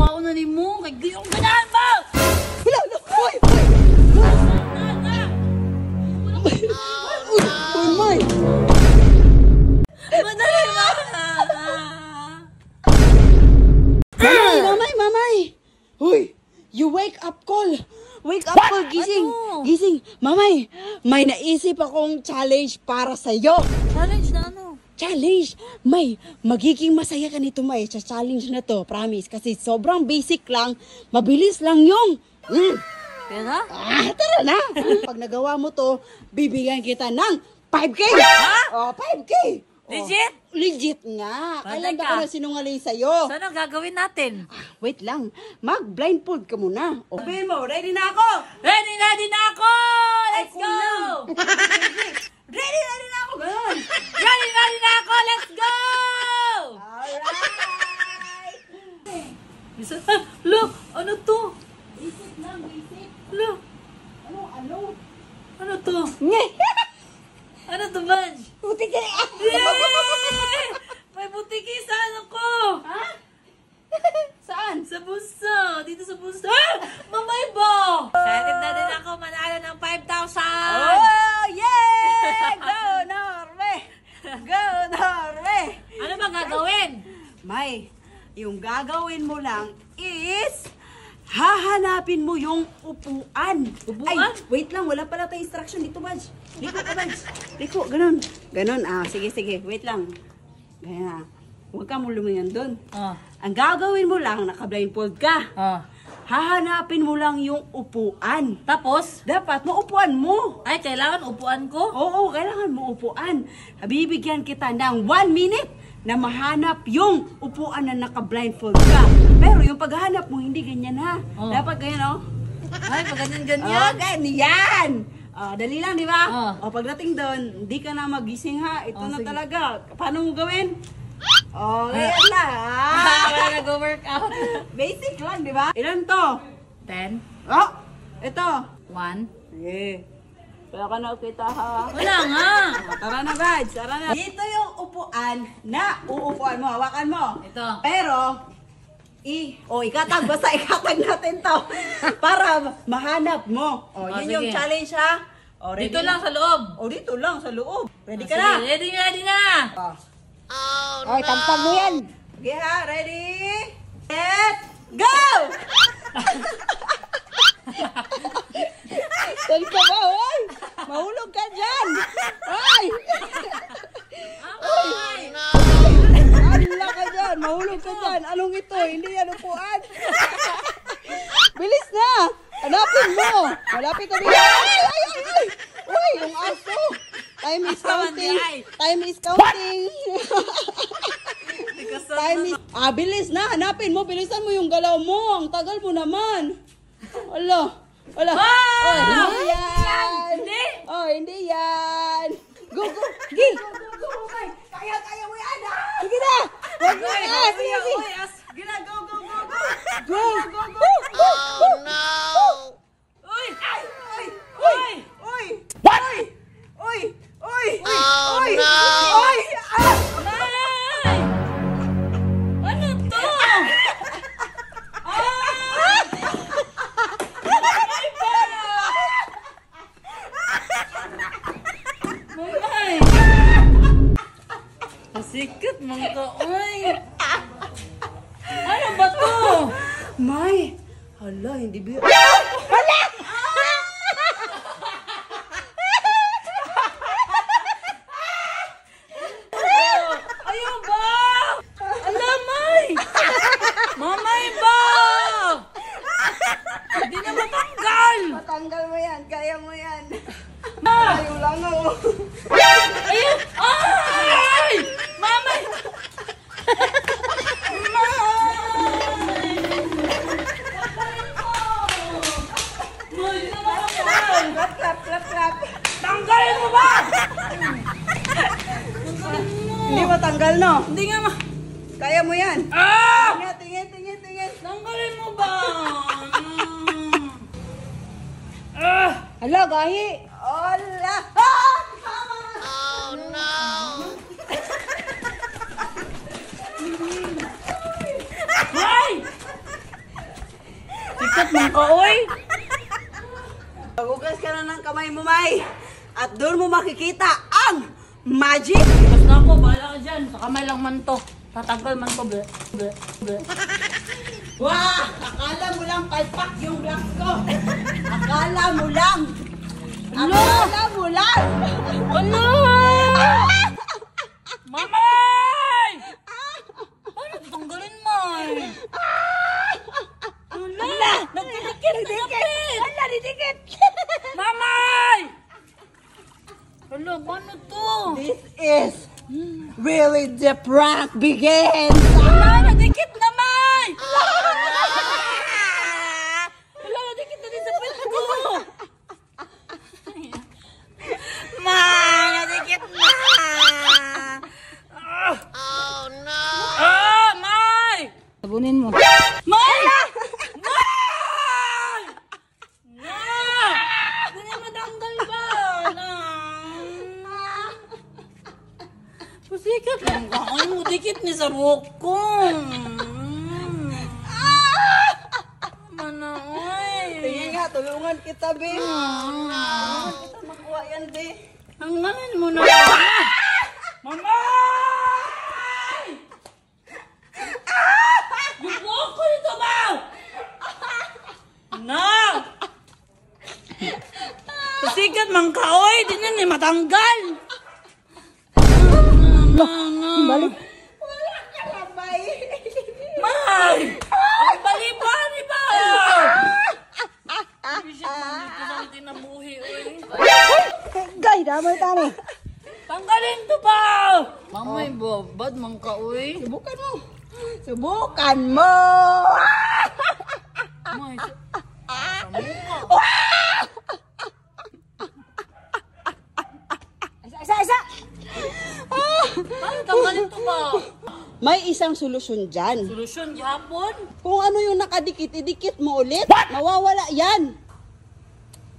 mauna ni mo. Kay di yung ganahan mo! Wala na! Uy! Uy, May! Madali ba? Mamay! Uy! You wake up call! Wake up call! Gising! Ano? Gising! Mamay! May naisip akong challenge para sa'yo! Challenge na ano? Challenge! May, magiging masaya ka nito, May, sa challenge na to, promise. Kasi sobrang basic lang, mabilis lang yung... Pera? Tara na! Pag nagawa mo to, bibigyan kita ng 5K! Ha? Oh, 5K! Legit? Legit nga! Kailan ba ka. ako na sinungaling sa'yo? So, ano gagawin natin? Wait lang, mag-blindfold ka muna. Sabihin mo, ready na ako! Ready na ako! Let's go! Ready na ako! Ganun! Ready na ako! Let's go! Alright! Bisa, look! Ano to? Basic lang, basic. Look! Ano? Ano to? Nye! Ano to, Banj? Puti ka! Yay! May butiki sa ano ko! Ha? Saan? Sa buso! Dito sa buso! Ah! Mamay ba? Excited na din ako manalo ng 5,000! Oh, yeah! Go, Norway! Go, Norway! Ano ba gagawin? May, yung gagawin mo lang is hahanapin mo yung upuan. Upuan? Ay, wait lang, wala pala tayong instruction dito, Badge. Liko ka, Badge. Liko, ganun. Ganun, sige, wait lang. Ganyan. Huwag ka mo lumingan doon. Oh. Ang gagawin mo lang, naka-blindfold ka. Oh. Hahanapin mo lang yung upuan. Tapos? Dapat maupuan mo. Ay, kailangan upuan ko? Oo, kailangan mo upuan. Bibigyan kita ng 1 minute na mahanap yung upuan na naka-blindfold ka. Pero yung paghahanap mo, hindi ganyan ha. Oh. Dapat ganyan, oh. Ay, pag ganyan-ganyan. Oh, ganyan. Dali lang, di ba? Oh. Pagdating doon, hindi ka na magising ha. Ito na Sige. talaga. Paano mo gawin? Ganyan lang. Wala nag-workout. Basic lang, di ba? Ilan to? 10, Oh, ito. 1. Sige. Wala ka na kita ha. Wala nga. Tara na, Badge. Tara na. Dito yung upuan na uupuan mo. Hawakan mo. Ito. Pero, ikatag. Basta ikatag natin to. Para mahanap mo. Yun yung sige. challenge ha. Ready Dito lang sa loob. Dito lang sa loob. Ready ka Sige, na? ready na. Tampag mo yan. Sige ha. Ready? Set. Go! Saan ka ba, hoy? Mahulog ka dyan! Ay! Ay! Ala ka dyan! Mahulog ka dyan! Anong ito? Hindi yan upuan! Bilis na! Hanapin mo! Malapit na bilis! Ay! Uy! Yung aso! Time is counting! Time is counting! Time is... bilis na! Hanapin mo! Bilisan mo yung galaw mo! Ang tagal mo naman! Ala! Wala. Wow! Hindi yan. Hindi. Hindi yan. Go. Go. Kaya mo yan. Sige na. Wag mo na. Sige. Sige na. Go. Go. Oh no! Uy! Uy. What? Uy. Oh no! Uy. Ay! Ano to? Mamay! Sikat mga kaoy! Ano ba to? May. Hala, hindi ba? Ayaw ba? Alamay! Mamay ba? Hindi na matanggal! Matanggal mo yan. Kaya mo yan. Ayaw lang ako. Ayun! Ay! Mamay! Clap. Tanggalin mo ba? Hindi matanggal, no? Hindi nga Kaya mo yan. Tingin. Tanggalin mo ba? Hala, gahi. Hala. Oh no! Hoy! Sikat man ka, oy. Magugas ka na ng kamay mo, May. At doon mo makikita ang magic. Basta ako, bahala ka dyan. Sa kamay lang man to. Tatanggal man ko, ble. Wah! Akala mo lang palpak yung glass ko. Akala mo lang. Akala mo lang. Ano? Mamay! Ano tanggalin mo? Ala! Nagdidikit! Ala, didikit! Mamay! Ano, paano to? This is really the prank begins. Wala, nadikit naman! Wala, nadikit na din sa pet ko! May, nadikit na! Oh no! Ah, May! Sabunin mo. May! May! Na! Hindi matanggal ba? Na! Pasikat lang ka. Ano, dikit ni sa buhok ko. Manaoy. Tingin nga, tulungan kita, be. Tulungan kita makuha yan, be. Hangganin mo na. Mama! Yung buhok ko dito ba? Na! Pasikat man ka, oy. Di na ni matanggal. Balik. Wala ka na, May. May! Ang bali-bali ba? Bisit man dito lang tinabuhi, oy. Gay, damay tani. Tanggalin to ba? Mamay ba? Bad man ka, oy. Subukan mo. Subukan mo. May, sa mukha. Isa. Paano tanggalin to ba? May isang solusyon dyan. Solusyon yapon? Kung ano yung nakadikit, idikit mo ulit. Mawawala yan.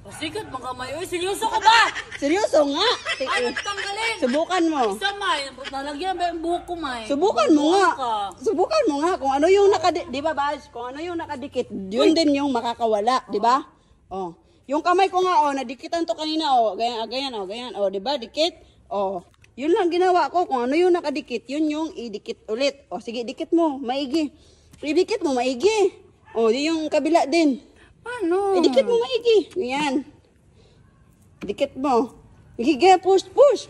Pasikat man ka, may. Uy, seryoso ka ba? Seryoso nga. Ano tanggalin? Subukan mo. Isa, may. Nalagyan ba yung buhok ko, may? Subukan mo nga. Ka. Subukan mo nga kung ano yung nakadikit, 'di ba, Baz? Kung ano yung nakadikit, yun din yung makakawala, 'di ba? Oh. Yung kamay ko nga nadikitan to kanina ganyan, 'di ba? Dikit. Oh. Yun lang ginawa ko. Kung ano yung nakadikit, yun yung idikit ulit. Oh, sige, dikit mo, maigi. Idikit mo maigi. Oh, di yung kabila din. Paano? Idikit mo maigi. Ganyan. Dikit mo. Sige, push. Push.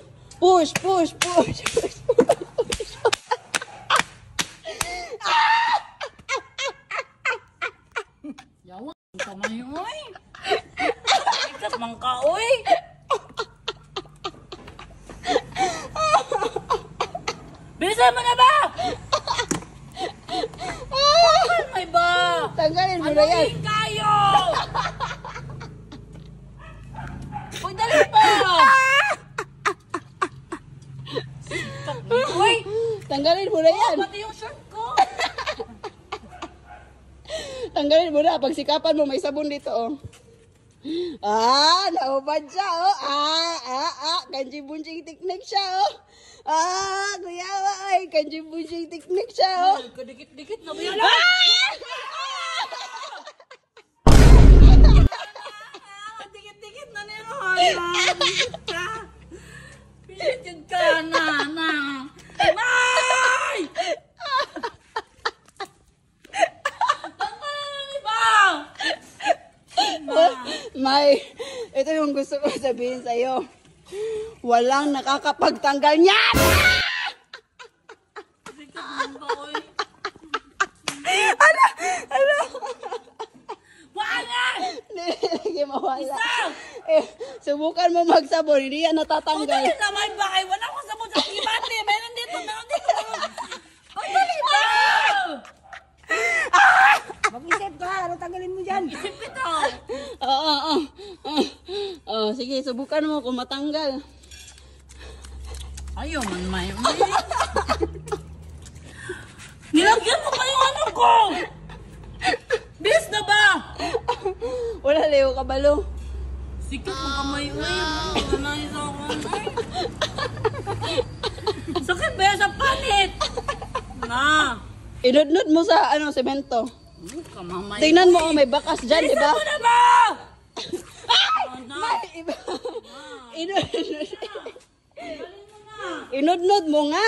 Yawa, ang kamay, oy. Pasikat man ka, oy. Bilisan mo na ba? May ba? Tanggalin mo Ano na yan. yung kayo? Uy, dali pa! Uy! Tanggalin mo na yan. Pati yung shirt ko! Tanggalin mo na. Pagsikapan mo, may sabon dito, oh. Naubad siya, oh. Kanji-bunjing teknik siya, oh. Kuya, ay, kanji-bunjing teknik siya, oh. Kadikit-dikit na ba yan? Dikit-dikit na nero, Pisit ka na. May! May, ito yung gusto ko sabihin sa'yo. Walang nakakapagtanggal niyan! Wala! Hindi mawala. Isa! Subukan mo magsabon, hindi yan natatanggal. Dali na, may bakay. Wala akong sabon sa kibate. Meron dito. Ang dali ba? Mag-isip ka, ano tanggalin mo dyan? Isip ito. Sige, subukan mo kung matanggal. Ayaw man, may. Nilagyan mo pa yung ano ko. Bis na ba? Wala, Leo, kabalo. Sikat mo kamay. Nanay sa ako. Sakit ba yan sa panit? Na. Inudnod mo sa, semento. Kamamay. Tingnan mo, oh, may bakas dyan, di ba? Bilisan mo na ba? Inudnod mo nga.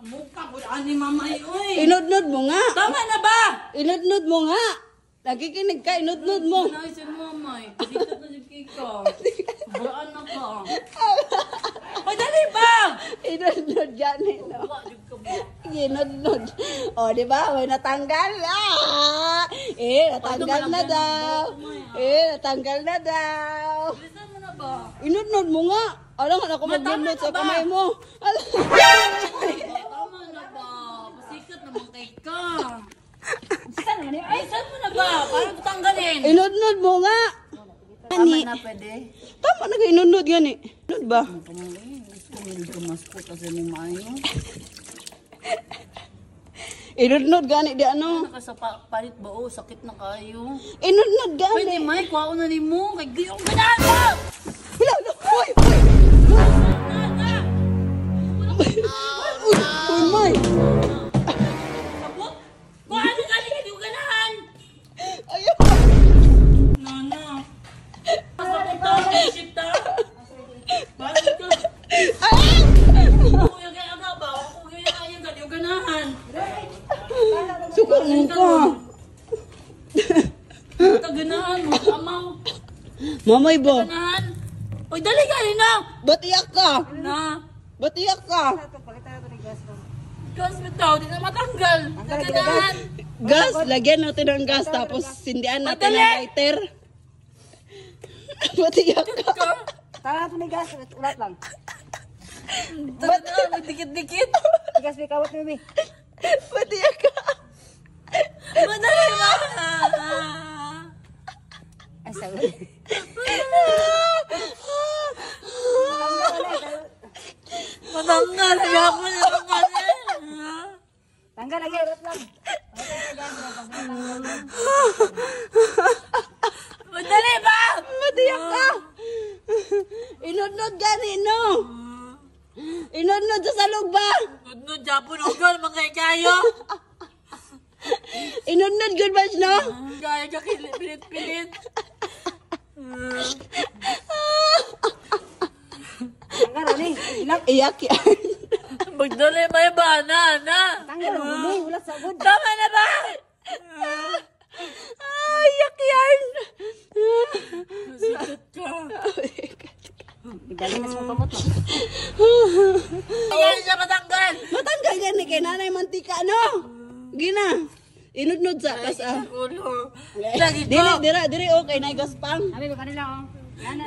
Mukha ko ani mamay, oy. Inudnod mo nga. Tama na ba? Inudnod mo nga. Nakikinig ka, inudnod mo. Ay, si mamay. Pasikat na si Kika. Sobraan na ka. Ay, dali ba? Inudnod gani, no? Wala, di ka ba? Inudnod. O, di ba? May natanggal. Natanggal na daw. Natanggal na daw. Bilisan mo na ba? Inudnod mo nga. Alam nga ako maglunod sa kamay mo. Tama na ba? Pasikat naman kay ka. Ay, saan mo na ba? Parang tanggalin. Inudnod mo nga. Tama na pwede. Tama na kayo inudnod gani. Inudnod ba? Inudnod gani di ano. Sa palit ba o? Sakit na kayo. Inudnod Pwede, gani. May. Kuha ko na ni mo. Kay gayong ganaan mo! Wala na. Uy! Uy, May! Sabot? Kuha na nga ni yung ganahan! Ayaw! Nana. Basta ito, isip ta. Bakit ka? Kuya gaya ka ba? Kuya gaya ka yung ganahan. Suka mo ka. Ganahan mo, amaw. Mamay ba? Ganahan. Uy, dali ka rin na! Ba't iyak ka? Na. Ba't iyak ka? Gas mo daw, di na matanggal. Ganahan. Gas, lagyan natin ng gas tapos sindihan natin ng lighter. Ba't iyak ka? Tara ito may gas, ulat lang. Ba't na? Magdikit-dikit. Gas may kawat may Ba't iyak ka? Madali ba? Ay, sabi. Matanggal. Kaya ako na naman eh. Tanggal lagi, ulat lang. Madali ba? Ba't iyak ka? Inudnod gani, no? Inudnod sa salog ba? Nudnud, Japon, ugal, mga kayo. Inudnod good ba, no? Kaya ka pilit-pilit. Tanggal ani, ilang. Iyak yan. Magdali may bana, na. Tanggal ang guli, ulat sa gud. Tama na ba? Iyak yan. Sikat ka. Idali na sa kamot mo. Kaya siya matanggal. Matanggal yan ni kay nanay mantika, no? Gina. Inudnod sa kasa. Ulo. Lagi ko. Diri, okay, naigaspang. Abi, kanila oh. Yan na.